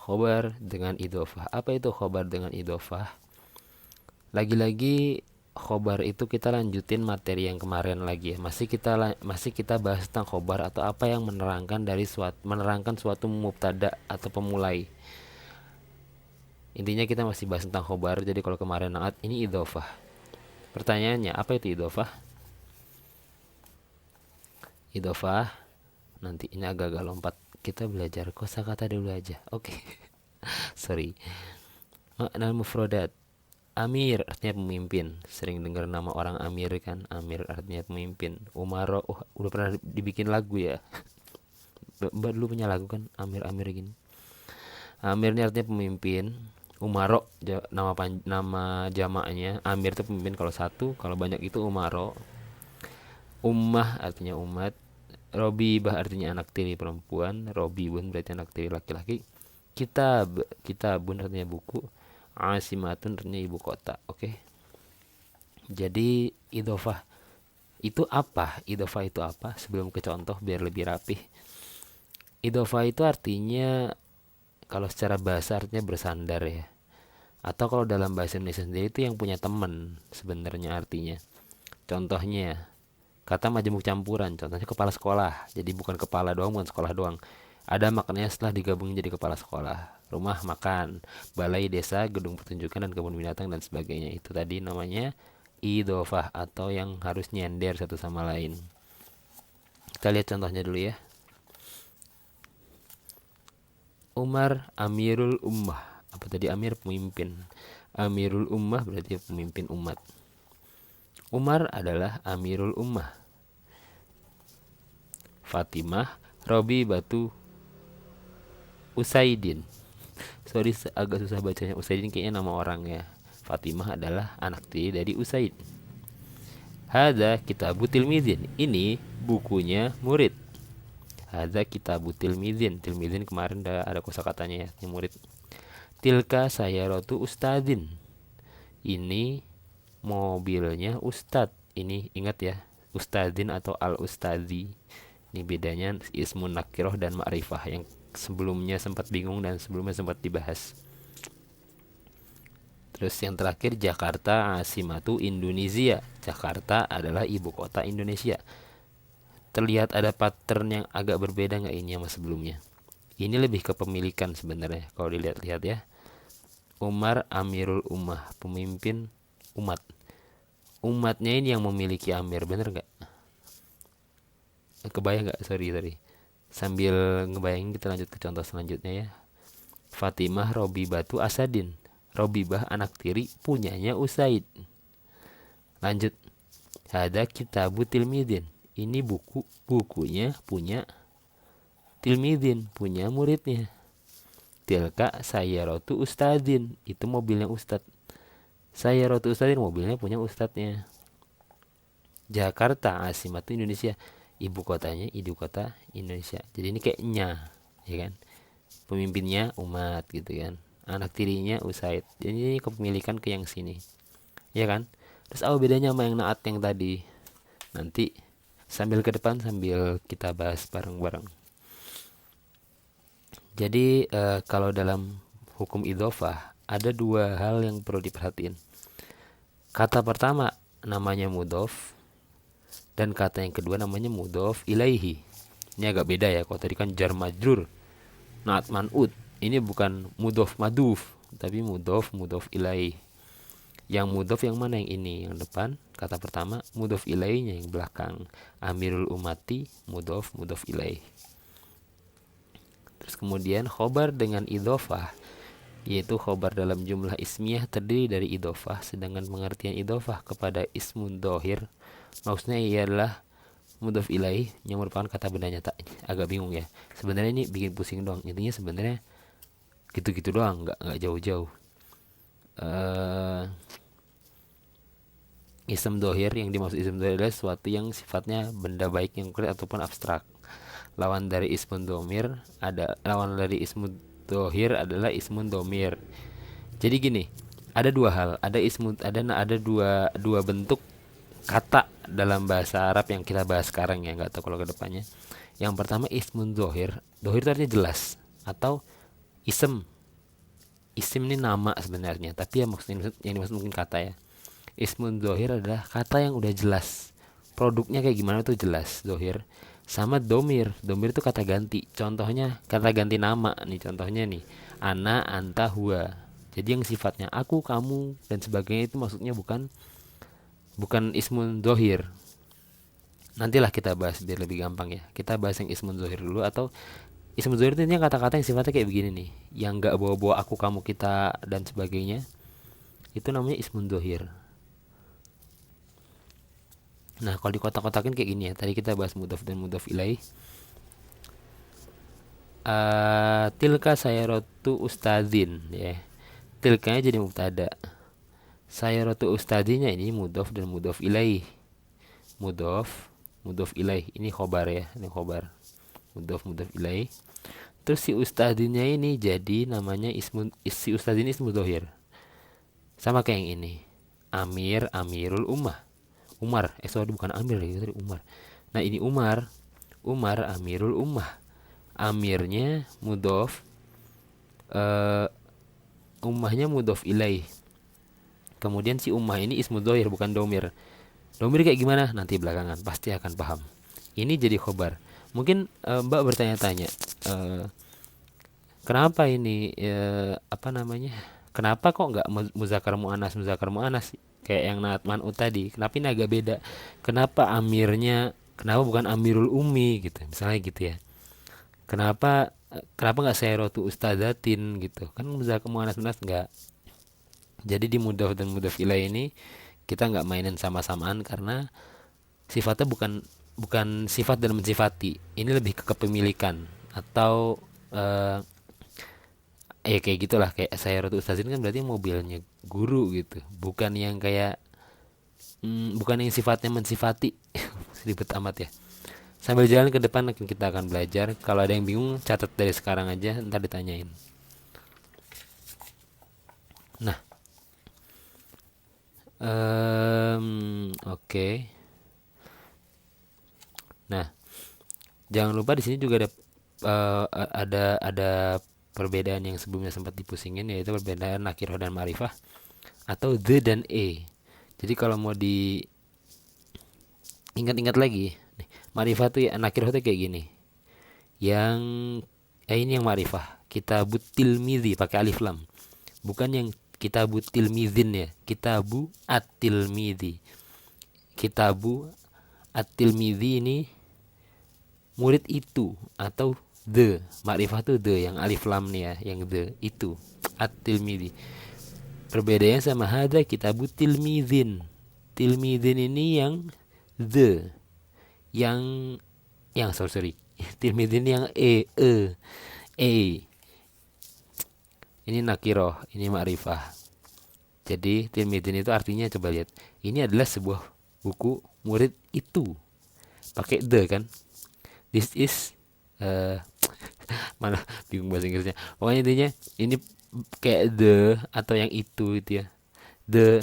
khobar dengan idhofah. Apa itu khobar dengan idhofah? Lagi-lagi khobar itu kita lanjutin materi yang kemarin lagi ya. Masih kita bahas tentang khobar atau apa yang menerangkan suatu mubtada atau pemulai. Intinya kita masih bahas tentang khobar. Jadi kalau kemarin naat, ini idhofah. Pertanyaannya, apa itu idhofah? Idhofah, nanti ini agak-agak lompat. Kita belajar kosakata dulu aja. Oke. Sorry. Makna mufradat. Amir artinya pemimpin. Sering dengar nama orang Amir kan? Amir artinya pemimpin. Umaro, udah pernah dibikin lagu ya. Mbak dulu punya lagu kan? Amir Amir gini. Amir ini artinya pemimpin. Umaro nama jamaknya. Amir itu pemimpin kalau satu, kalau banyak itu umaro. Ummah artinya umat. Robibah artinya anak tiri perempuan. Robibun berarti anak tiri laki-laki. Kitabun artinya buku. Asimatun artinya ibu kota. Oke. Jadi idhofah itu apa? Idhofah itu apa? Sebelum ke contoh biar lebih rapih. Idhofah itu artinya kalau secara bahasa artinya bersandar ya. Atau kalau dalam bahasa Indonesia sendiri itu yang punya teman sebenarnya artinya. Contohnya kata majemuk campuran, contohnya kepala sekolah. Jadi bukan kepala doang, bukan sekolah doang. Ada maknanya setelah digabungin jadi kepala sekolah. Rumah makan, balai desa, gedung pertunjukan dan kebun binatang dan sebagainya. Itu tadi namanya idhofah atau yang harus nyender satu sama lain. Kita lihat contohnya dulu ya. Umar Amirul Ummah. Apa tadi? Amir pemimpin. Amirul Ummah berarti pemimpin umat. Umar adalah Amirul Ummah. Fatimah Robi Batu Usaidin. Sorry agak susah bacanya. Usaidin kayaknya nama orang ya. Fatimah adalah anak tiri dari Usaid. Hadza kitabu tilmizin. Ini bukunya murid. Hadza kitabu tilmizin. Tilmizin kemarin ada kosakatanya ya, yang murid. Tilka sayaratu ustadzin. Ini mobilnya ustadz. Ini ingat ya, ustadzin atau al ustadzi. Ini bedanya ismun nakiroh dan ma'rifah yang sebelumnya sempat bingung dan sebelumnya sempat dibahas. Terus yang terakhir Jakarta asimatu Indonesia. Jakarta adalah ibu kota Indonesia. Terlihat ada pattern yang agak berbeda nggak ini sama sebelumnya? Ini lebih ke pemilikan sebenarnya kalau dilihat-lihat ya. Umar Amirul Ummah, pemimpin umat. Umatnya ini yang memiliki Amir, bener nggak? Kebayang nggak? Sorry. Sambil ngebayangin kita lanjut ke contoh selanjutnya ya. Fatimah Robi Batu Asadin. Robibah anak tiri punyanya Usaid. Lanjut. Ada kitabu tilmidin. Ini bukunya punya tilmidin, punya muridnya. Tilka sayyaratu ustadzin. Itu mobilnya ustadz. Sayyaratu ustadzin mobilnya punya ustadznya. Jakarta asimatu Indonesia. Ibu kotanya ibu kota Indonesia. Jadi ini kayak nya, ya kan? Pemimpinnya umat gitu kan. Anak tirinya Usaid. Jadi ini kepemilikan ke yang sini. Ya kan? Terus apa bedanya sama yang naat yang tadi? Nanti sambil ke depan sambil kita bahas bareng-bareng. Jadi kalau dalam hukum idhofah ada dua hal yang perlu diperhatiin. Kata pertama namanya mudhof dan kata yang kedua namanya mudhof ilaihi. Ini agak beda ya. Kalau tadi kan jar majrur, naat man'ud. Ini bukan mudhof maduf, tapi mudhof ilaihi. Yang mudhof yang mana? Yang ini, yang depan. Kata pertama, mudhof ilaihinya yang belakang. Amirul umati mudhof ilaihi. Terus kemudian khobar dengan idhofah, yaitu khobar dalam jumlah ismiyah terdiri dari idhofah, sedangkan pengertian idhofah kepada ismun dhohir maksudnya ialah mudhof ilaih yang merupakan kata benda nyata. Agak bingung ya. Sebenarnya ini bikin pusing doang. Intinya sebenarnya gitu-gitu doang, nggak jauh-jauh. Ism dhohir, yang dimaksud ism dhohir adalah sesuatu yang sifatnya benda baik yang konkret ataupun abstrak. Lawan dari ismun dhohir adalah ismun dhamir. Jadi gini, ada dua hal, ada dua bentuk kata dalam bahasa Arab yang kita bahas sekarang ya, nggak tahu kalau kedepannya. Yang pertama ismun dhohir. Dhohir itu artinya jelas atau ism Isim ini nama sebenarnya, tapi ya maksudnya yang dimaksud mungkin kata ya. Ismun zohir adalah kata yang udah jelas. Produknya kayak gimana tuh jelas, zohir. Sama domir. Domir itu kata ganti. Contohnya kata ganti nama nih, contohnya nih. Ana, anta, huwa. Jadi yang sifatnya aku, kamu, dan sebagainya itu maksudnya bukan bukan ismun zohir. Nantilah kita bahas biar lebih gampang ya. Kita bahas yang ismun zohir dulu, atau ismun zohir itu intinya kata-kata yang sifatnya kayak begini nih, yang nggak bawa-bawa aku, kamu, kita, dan sebagainya. Itu namanya ismun zohir. Nah, kalau di kotak-kotakin kayak gini ya. Tadi kita bahas mudhaf dan mudhaf ilaih. Tilka sayyaratu ustadzin ya. Tilkanya jadi mubtada. Sayyaratu ustadzinya ini mudhaf dan mudhaf ilaih. Mudhaf, mudhaf ilaih. Ini khobar ya, ini khobar. Mudhaf, mudhaf ilaih. Terus si ustadzinya ini jadi namanya si ustadz ini ismu dhohir. Sama kayak yang ini. Amir, amirul ummah. Umar, sorry bukan Amir lagi tadi, Umar. Nah, ini Umar. Umar amirul ummah. Amirnya mudhof, eh ummahnya mudhof ilaih. Kemudian si ummah ini ismu dhohir bukan domir. Domir kayak gimana? Nanti belakangan pasti akan paham. Ini jadi khobar. Mungkin Mbak bertanya-tanya, eh, kenapa ini apa namanya? Kenapa kok nggak muzakkar muannas kayak yang naat man'ut tadi? Kenapa ini agak beda? Kenapa amirnya, kenapa bukan amirul ummi gitu? Misalnya gitu ya. Kenapa nggak sayyaratu ustadatin gitu? Kan muzakkar muannas nggak. Jadi di mudhaf dan mudhaf ilaih ini kita nggak mainin sama-samaan karena sifatnya bukan bukan sifat dan mensifati. Ini lebih ke kepemilikan atau eh, ya kayak gitulah, kayak saya Ratu Ustazin kan berarti mobilnya guru gitu, bukan yang kayak bukan yang sifatnya mensifati. Ribet amat ya. Sambil jalan ke depan kita akan belajar. Kalau ada yang bingung catat dari sekarang aja, ntar ditanyain. Nah, oke. Nah, jangan lupa di sini juga ada perbedaan yang sebelumnya sempat dipusingin, yaitu perbedaan nakirah dan ma'rifah atau the dan Jadi kalau mau diingat-ingat lagi, nih, ma'rifah tuh ya, nakirah tuh kayak gini. Yang ini yang ma'rifah. Kitabut tilmidzi pakai alif lam. Bukan yang kitabut tilmidzin ya. Kitabu at-tilmidzi. Kitabu at-tilmidzi ini murid itu atau the. Ma'rifah tuh the yang alif lam nih ya, yang the itu. At-tilmidzi. Perbedaannya sama hada kitabu tilmidzin. Tilmidzin ini yang the, yang sorry. Tilmidzin yang e. Ini nakiroh, ini ma'rifah. Jadi tilmidzin itu artinya coba lihat. Ini adalah sebuah buku murid itu. Pakai the kan? This is mana bingung bahasa Inggrisnya. Pokoknya intinya ini kayak the atau yang itu ya. The